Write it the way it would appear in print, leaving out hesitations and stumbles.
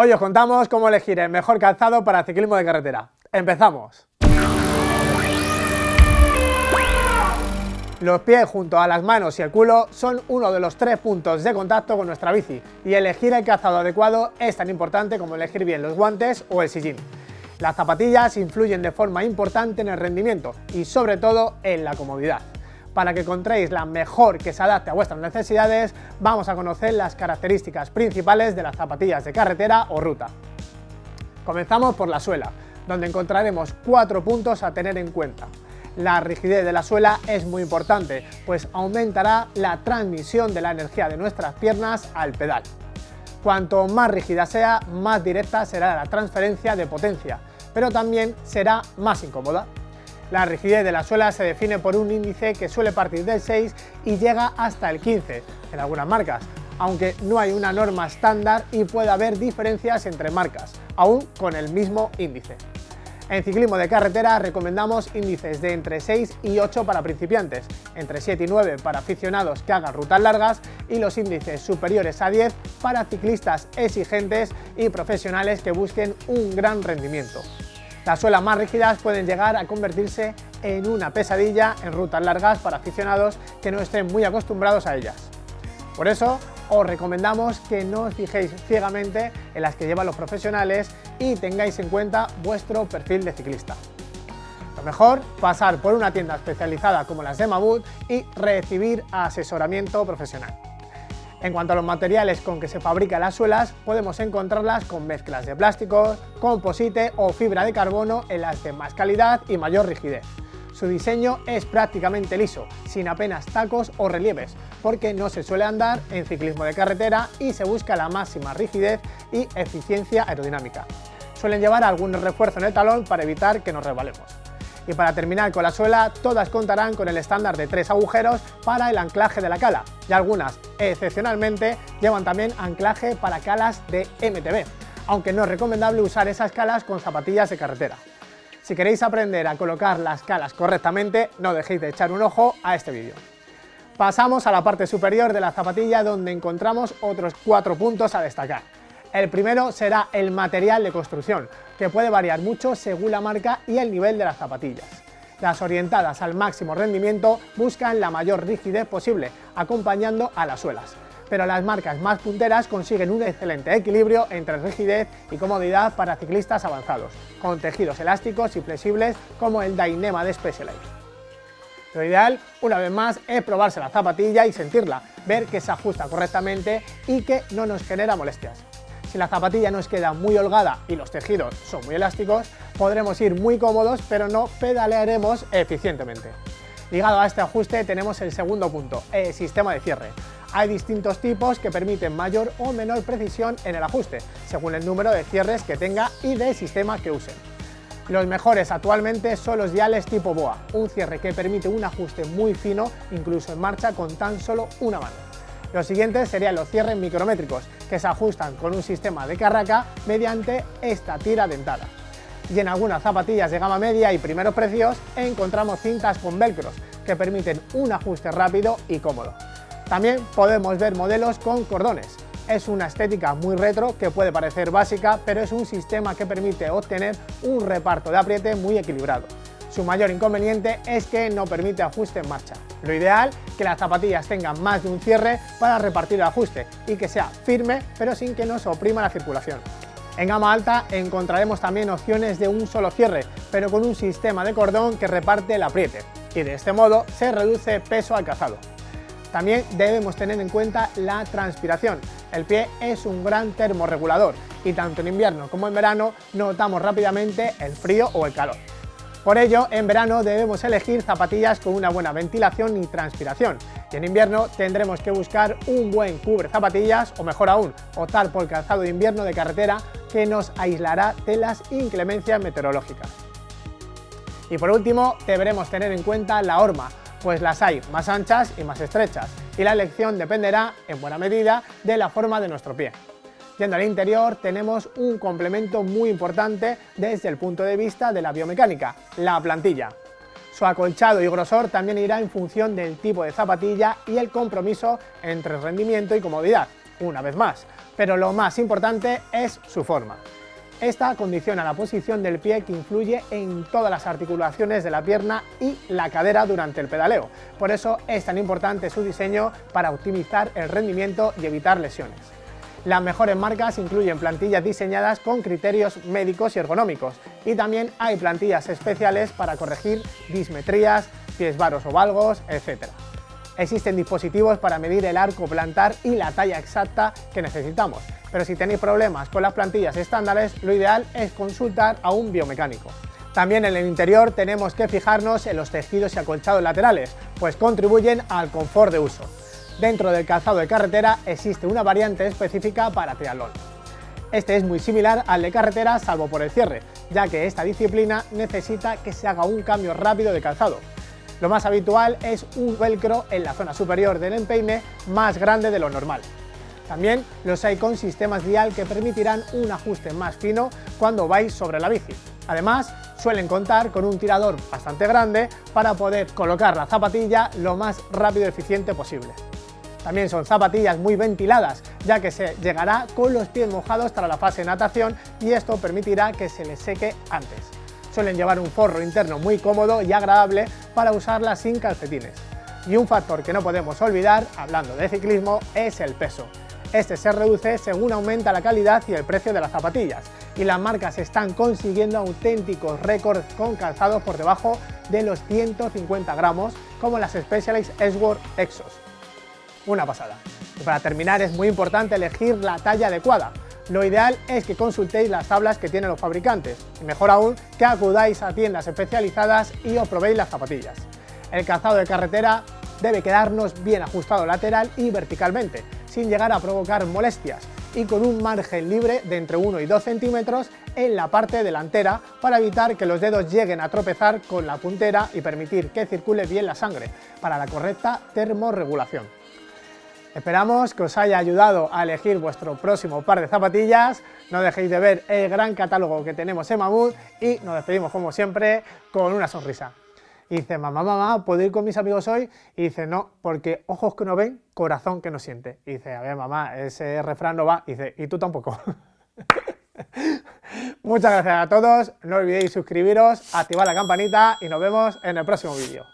Hoy os contamos cómo elegir el mejor calzado para ciclismo de carretera. ¡Empezamos! Los pies junto a las manos y el culo son uno de los 3 puntos de contacto con nuestra bici y elegir el calzado adecuado es tan importante como elegir bien los guantes o el sillín. Las zapatillas influyen de forma importante en el rendimiento y sobre todo en la comodidad. Para que encontréis la mejor que se adapte a vuestras necesidades, vamos a conocer las características principales de las zapatillas de carretera o ruta. Comenzamos por la suela, donde encontraremos 4 puntos a tener en cuenta. La rigidez de la suela es muy importante, pues aumentará la transmisión de la energía de nuestras piernas al pedal. Cuanto más rígida sea, más directa será la transferencia de potencia, pero también será más incómoda. La rigidez de la suela se define por un índice que suele partir del 6 y llega hasta el 15 en algunas marcas, aunque no hay una norma estándar y puede haber diferencias entre marcas, aún con el mismo índice. En ciclismo de carretera recomendamos índices de entre 6 y 8 para principiantes, entre 7 y 9 para aficionados que hagan rutas largas y los índices superiores a 10 para ciclistas exigentes y profesionales que busquen un gran rendimiento. Las suelas más rígidas pueden llegar a convertirse en una pesadilla en rutas largas para aficionados que no estén muy acostumbrados a ellas. Por eso, os recomendamos que no os fijéis ciegamente en las que llevan los profesionales y tengáis en cuenta vuestro perfil de ciclista. Lo mejor, pasar por una tienda especializada como las de Mabut y recibir asesoramiento profesional. En cuanto a los materiales con que se fabrican las suelas, podemos encontrarlas con mezclas de plásticos, composite o fibra de carbono en las de más calidad y mayor rigidez. Su diseño es prácticamente liso, sin apenas tacos o relieves, porque no se suele andar en ciclismo de carretera y se busca la máxima rigidez y eficiencia aerodinámica. Suelen llevar algún refuerzo en el talón para evitar que nos resbalemos. Y para terminar con la suela, todas contarán con el estándar de 3 agujeros para el anclaje de la cala, y algunas, excepcionalmente, llevan también anclaje para calas de MTB, aunque no es recomendable usar esas calas con zapatillas de carretera. Si queréis aprender a colocar las calas correctamente, no dejéis de echar un ojo a este vídeo. Pasamos a la parte superior de la zapatilla, donde encontramos otros 4 puntos a destacar. El primero será el material de construcción, que puede variar mucho según la marca y el nivel de las zapatillas. Las orientadas al máximo rendimiento buscan la mayor rigidez posible, acompañando a las suelas. Pero las marcas más punteras consiguen un excelente equilibrio entre rigidez y comodidad para ciclistas avanzados, con tejidos elásticos y flexibles como el Dyneema de Specialized. Lo ideal, una vez más, es probarse la zapatilla y sentirla, ver que se ajusta correctamente y que no nos genera molestias. Si la zapatilla nos queda muy holgada y los tejidos son muy elásticos, podremos ir muy cómodos, pero no pedalearemos eficientemente. Ligado a este ajuste tenemos el segundo punto, el sistema de cierre. Hay distintos tipos que permiten mayor o menor precisión en el ajuste, según el número de cierres que tenga y del sistema que usen. Los mejores actualmente son los Yales tipo BOA, un cierre que permite un ajuste muy fino, incluso en marcha con tan solo una mano. Los siguientes serían los cierres micrométricos, que se ajustan con un sistema de carraca mediante esta tira dentada. Y en algunas zapatillas de gama media y primeros precios encontramos cintas con velcros, que permiten un ajuste rápido y cómodo. También podemos ver modelos con cordones. Es una estética muy retro que puede parecer básica, pero es un sistema que permite obtener un reparto de apriete muy equilibrado. Su mayor inconveniente es que no permite ajuste en marcha. Lo ideal, que las zapatillas tengan más de un cierre para repartir el ajuste y que sea firme pero sin que nos oprima la circulación. En gama alta encontraremos también opciones de un solo cierre, pero con un sistema de cordón que reparte el apriete, y de este modo se reduce peso al calzado. También debemos tener en cuenta la transpiración. El pie es un gran termorregulador y tanto en invierno como en verano notamos rápidamente el frío o el calor. Por ello, en verano debemos elegir zapatillas con una buena ventilación y transpiración, y en invierno tendremos que buscar un buen cubre zapatillas o mejor aún, optar por calzado de invierno de carretera que nos aislará de las inclemencias meteorológicas. Y por último, deberemos tener en cuenta la horma, pues las hay más anchas y más estrechas, y la elección dependerá, en buena medida, de la forma de nuestro pie. Yendo al interior, tenemos un complemento muy importante desde el punto de vista de la biomecánica, la plantilla. Su acolchado y grosor también irá en función del tipo de zapatilla y el compromiso entre rendimiento y comodidad. una vez más, pero lo más importante es su forma. Esta condiciona la posición del pie que influye en todas las articulaciones de la pierna y la cadera durante el pedaleo. Por eso es tan importante su diseño para optimizar el rendimiento y evitar lesiones. Las mejores marcas incluyen plantillas diseñadas con criterios médicos y ergonómicos, y también hay plantillas especiales para corregir dismetrías, pies varos o valgos, etc. Existen dispositivos para medir el arco plantar y la talla exacta que necesitamos, pero si tenéis problemas con las plantillas estándares, lo ideal es consultar a un biomecánico. También en el interior tenemos que fijarnos en los tejidos y acolchados laterales, pues contribuyen al confort de uso. Dentro del calzado de carretera existe una variante específica para triatlón. Este es muy similar al de carretera salvo por el cierre, ya que esta disciplina necesita que se haga un cambio rápido de calzado. Lo más habitual es un velcro en la zona superior del empeine más grande de lo normal. También los hay con sistemas dial que permitirán un ajuste más fino cuando vais sobre la bici. Además, suelen contar con un tirador bastante grande para poder colocar la zapatilla lo más rápido y eficiente posible. También son zapatillas muy ventiladas, ya que se llegará con los pies mojados tras la fase de natación y esto permitirá que se les seque antes. Suelen llevar un forro interno muy cómodo y agradable para usarlas sin calcetines. Y un factor que no podemos olvidar, hablando de ciclismo, es el peso. Este se reduce según aumenta la calidad y el precio de las zapatillas, y las marcas están consiguiendo auténticos récords con calzados por debajo de los 150 gramos, como las Specialized S-Work Exos. Una pasada. Y para terminar es muy importante elegir la talla adecuada. Lo ideal es que consultéis las tablas que tienen los fabricantes, y mejor aún que acudáis a tiendas especializadas y os probéis las zapatillas. El calzado de carretera debe quedarnos bien ajustado lateral y verticalmente, sin llegar a provocar molestias, y con un margen libre de entre 1 y 2 centímetros en la parte delantera para evitar que los dedos lleguen a tropezar con la puntera y permitir que circule bien la sangre para la correcta termorregulación. Esperamos que os haya ayudado a elegir vuestro próximo par de zapatillas. No dejéis de ver el gran catálogo que tenemos en Mammoth y nos despedimos como siempre con una sonrisa. Y dice, mamá, ¿puedo ir con mis amigos hoy? Y dice, no, porque ojos que no ven, corazón que no siente. Y dice, a ver mamá, ese refrán no va. Y dice, y tú tampoco. Muchas gracias a todos, no olvidéis suscribiros, activar la campanita y nos vemos en el próximo vídeo.